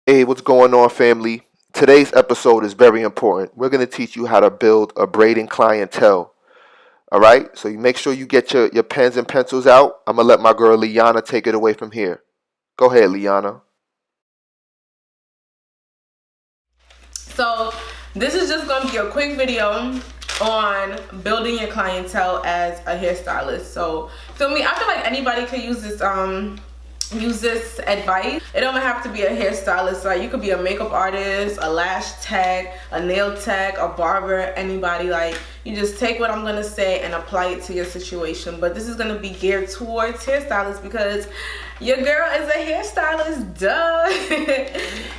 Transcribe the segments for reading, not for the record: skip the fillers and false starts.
Hey, what's going on, family? Today's episode is very important. We're going to teach you how to build a braiding clientele. All right? So you make sure you get your pens and pencils out. I'm going to let my girl Liana take it away from here. Go ahead, Liana. So this is just gonna be a quick video on building your clientele as a hairstylist. So feel me, I feel like anybody could use this advice. It don't have to be a hairstylist. Like, you could be a makeup artist, a lash tech, a nail tech, a barber, anybody. Like, you just take what I'm gonna say and apply it to your situation. But this is gonna be geared towards hairstylists because your girl is a hairstylist, duh.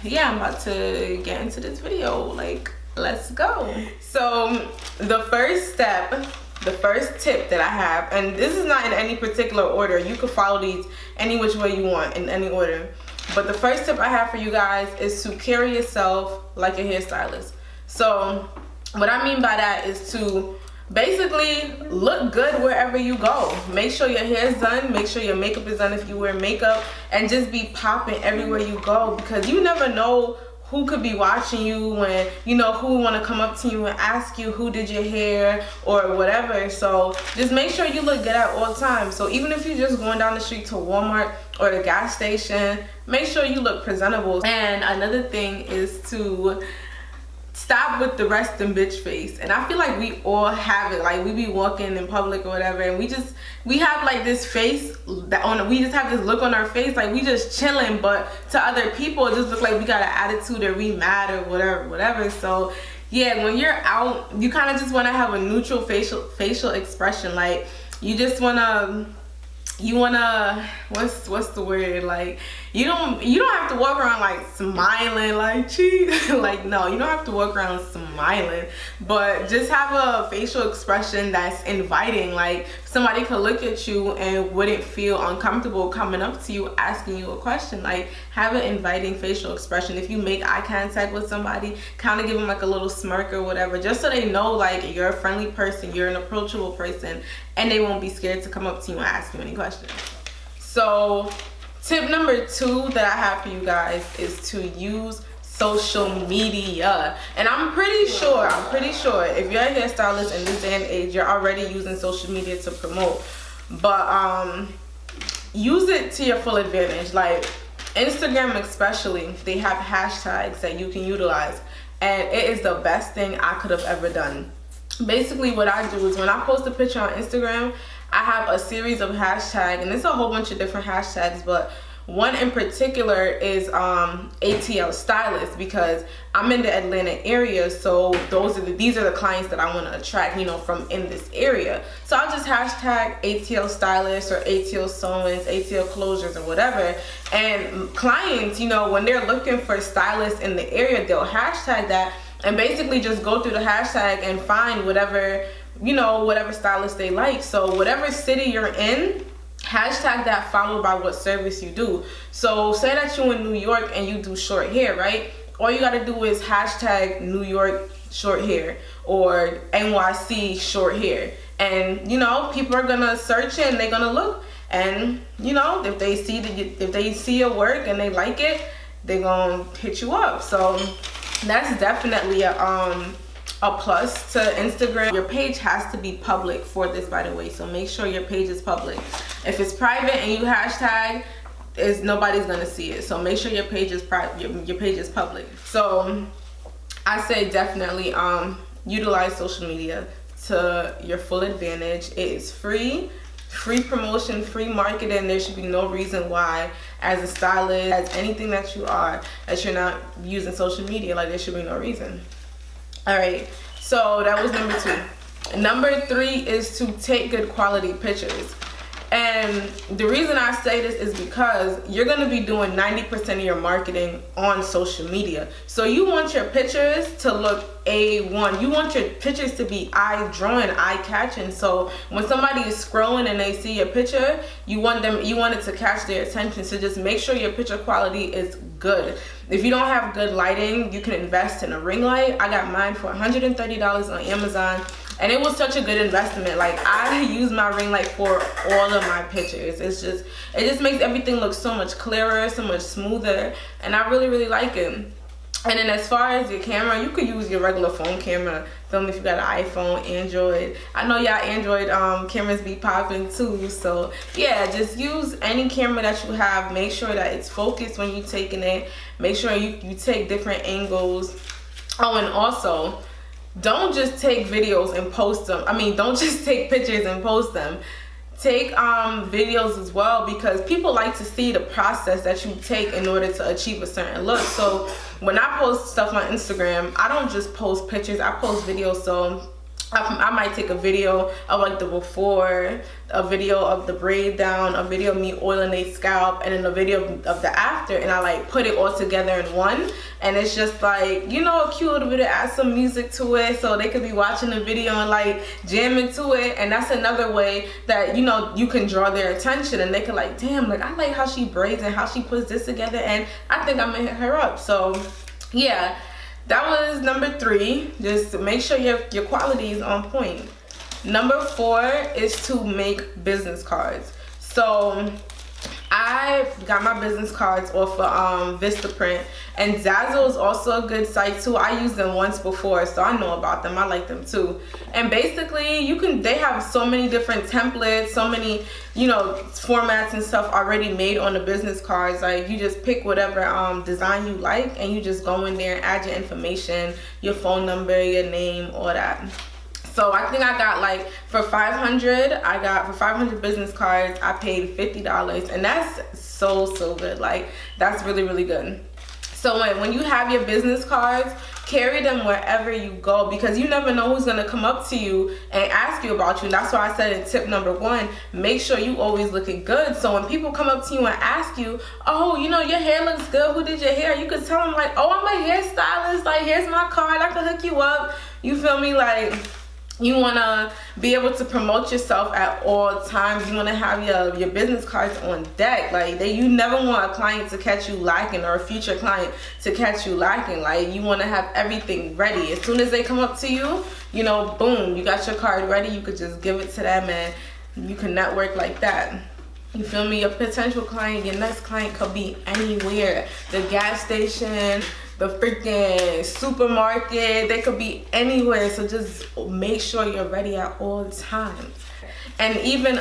Yeah, I'm about to get into this video. Like, let's go. So the first step, the first tip that I have, and this is not in any particular order, you can follow these any which way you want, in any order, but the first tip I have for you guys is to carry yourself like a hairstylist. So what I mean by that is to basically look good wherever you go. Make sure your hair's done, make sure your makeup is done if you wear makeup, and just be popping everywhere you go, because you never know who could be watching you, when you know who want to come up to you and ask you who did your hair or whatever. So just make sure you look good at all times. So even if you're just going down the street to Walmart or the gas station, make sure you look presentable. And another thing is to stop with the resting bitch face. And I feel like we all have it. Like, we be walking in public or whatever, and we have like this face that we just have this look on our face like we just chilling, but to other people it just look like we got an attitude or we mad or whatever. So yeah, when you're out, you kind of just want to have a neutral facial expression. Like, you just wanna what's the word, like you don't have to walk around like smiling like cheese. Like, no, you don't have to walk around smiling, but just have a facial expression that's inviting. Like, somebody could look at you and wouldn't feel uncomfortable coming up to you asking you a question. Like, have an inviting facial expression. If you make eye contact with somebody, kind of give them like a little smirk or whatever, just so they know like you're a friendly person, you're an approachable person, and they won't be scared to come up to you and ask you any questions. So tip number 2 that I have for you guys is to use social media. And I'm pretty sure if you're a hairstylist in this day and age, you're already using social media to promote. But use it to your full advantage. Like, Instagram especially, they have hashtags that you can utilize, and it is the best thing I could have ever done. Basically what I do is when I post a picture on Instagram, I have a series of hashtags, and it's a whole bunch of different hashtags, but one in particular is ATL stylist, because I'm in the Atlanta area, so these are the clients that I want to attract, from in this area. So I'll just hashtag ATL stylist or ATL sew-ins, ATL closures, or whatever. And clients, when they're looking for stylists in the area, they'll hashtag that and basically just go through the hashtag and find whatever stylist they like. So whatever city you're in, hashtag that followed by what service you do. So say that you're in New York and you do short hair, right? All you gotta do is hashtag New York short hair or NYC short hair, and people are gonna search it and they're gonna look, and if they see your work and they like it, they're gonna hit you up. So that's definitely a plus to Instagram. Your page has to be public for this, by the way, so make sure your page is public. If it's private and you hashtag, nobody's gonna see it. So make sure your page is your page is public. So I say definitely utilize social media to your full advantage. It is free promotion, free marketing. There should be no reason why, as a stylist, as anything that you are, that you're not using social media. Like, there should be no reason. All right, so that was number 2. Number 3 is to take good quality pictures. And the reason I say this is because you're going to be doing 90% of your marketing on social media. So you want your pictures to look A1. You want your pictures to be eye-drawing, eye-catching. So when somebody is scrolling and they see your picture, you want it to catch their attention. So just make sure your picture quality is good. If you don't have good lighting, you can invest in a ring light. I got mine for $130 on Amazon. And it was such a good investment. Like, I use my ring light for all of my pictures. It just makes everything look so much clearer, so much smoother, and I really, really like it. And then as far as your camera, you could use your regular phone camera. Film if you got an iPhone, Android. I know y'all Android cameras be popping too. So yeah, just use any camera that you have. Make sure that it's focused when you're taking it. Make sure you take different angles. Oh, and also, don't just take videos and post them. I mean, don't just take pictures and post them. Take videos as well, because people like to see the process that you take in order to achieve a certain look. So when I post stuff on Instagram, I don't just post pictures, I post videos. So I might take a video of like the before, a video of the braid down, a video of me oiling their scalp, and then a video of the after, and I like put it all together in one. And it's just like, you know, a cute little video, add some music to it so they could be watching the video and like jam into it. And that's another way that, you know, you can draw their attention, and they can like, damn, like I like how she braids and how she puts this together, and I think I'm gonna hit her up. So yeah, that was number 3. Just make sure your quality is on point. Number 4 is to make business cards. So I got my business cards off of Vistaprint, and Zazzle is also a good site too. I used them once before, so I know about them. I like them too. And basically, they have so many different templates, so many, you know, formats and stuff already made on the business cards. Like, you just pick whatever design you like, and you just go in there and add your information, your phone number, your name, all that. So I think I got like for 500 business cards, I paid $50, and that's so good. Like, that's really, really good. So when you have your business cards, carry them wherever you go, because you never know who's gonna come up to you and ask you about you. And that's why I said in tip number 1, make sure you always looking good. So when people come up to you and ask you, oh, you know, your hair looks good, who did your hair? You could tell them like, oh, I'm a hairstylist, like here's my card, I can hook you up. You feel me? Like, you want to be able to promote yourself at all times. You want to have your business cards on deck. Like, you never want a client to catch you lacking, or a future client to catch you lacking. Like, you want to have everything ready. As soon as they come up to you, you know, boom, you got your card ready. You could just give it to them, and you can network like that. You feel me? Your potential client, your next client could be anywhere. The gas station, the freaking supermarket, they could be anywhere. So just make sure you're ready at all times. And even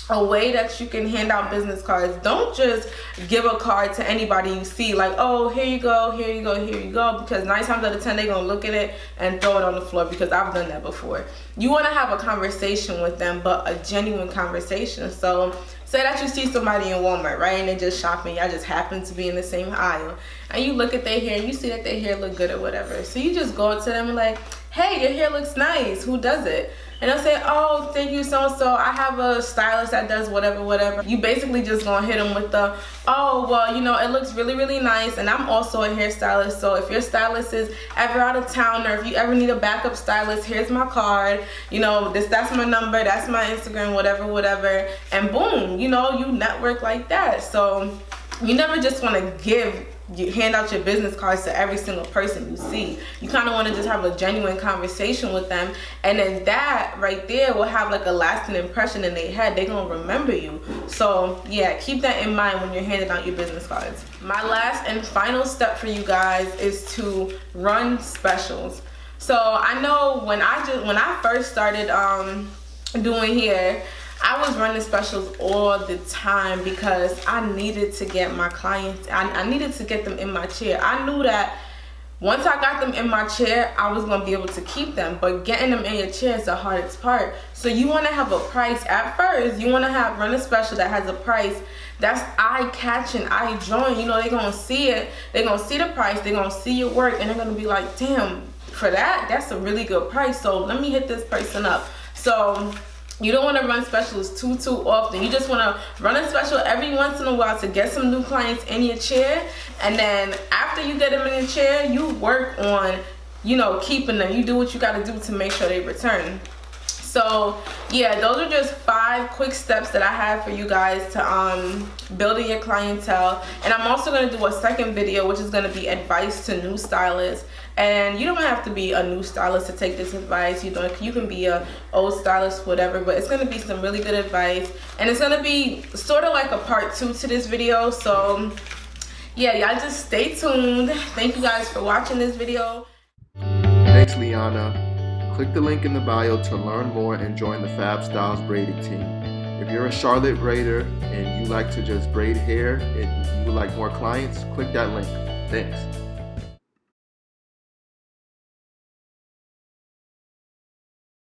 a way that you can hand out business cards, don't just give a card to anybody you see, like, oh, here you go, here you go, here you go, because 9 times out of 10 they're gonna look at it and throw it on the floor, because I've done that before. You want to have a conversation with them, but a genuine conversation. So say that you see somebody in Walmart, right, and they're just shopping, y'all just happen to be in the same aisle, and you look at their hair and you see that their hair look good or whatever. So you just go up to them and like, hey, your hair looks nice, who does it? And they'll say, oh, thank you, so-and-so, I have a stylist that does whatever. You basically just gonna hit them with the, oh, well, you know, it looks really, really nice, and I'm also a hairstylist, so if your stylist is ever out of town, or if you ever need a backup stylist, here's my card, you know, that's my number, that's my Instagram, whatever, and boom, you know, you network like that. So you never just wanna hand out your business cards to every single person you see. You kind of want to just have a genuine conversation with them, and then that right there will have like a lasting impression in their head. They're gonna remember you. So yeah, keep that in mind when you're handing out your business cards. My last and final step for you guys is to run specials. So I know when I first started doing hair, I was running specials all the time, because I needed to get my clients, I needed to get them in my chair. I knew that once I got them in my chair, I was going to be able to keep them, but getting them in your chair is the hardest part. So you want to have a price at first. You want to run a special that has a price that's eye-catching, eye-drawing. You know, they're going to see it, they're going to see the price, they're going to see your work, and they're going to be like, damn, for that's a really good price, so let me hit this person up. So you don't want to run specials too often. You just want to run a special every once in a while to get some new clients in your chair, and then after you get them in your chair, you work on, you know, keeping them. You do what you got to do to make sure they return. So yeah, those are just 5 quick steps that I have for you guys to building your clientele. And I'm also going to do a second video, which is going to be advice to new stylists. And you don't have to be a new stylist to take this advice. You know, you can be a old stylist, whatever, but it's going to be some really good advice. And it's going to be sort of like a part 2 to this video. So yeah, y'all just stay tuned. Thank you guys for watching this video. Thanks, Liana. Click the link in the bio to learn more and join the Fab Styles braiding team. If you're a Charlotte braider and you like to just braid hair and you would like more clients, click that link. Thanks.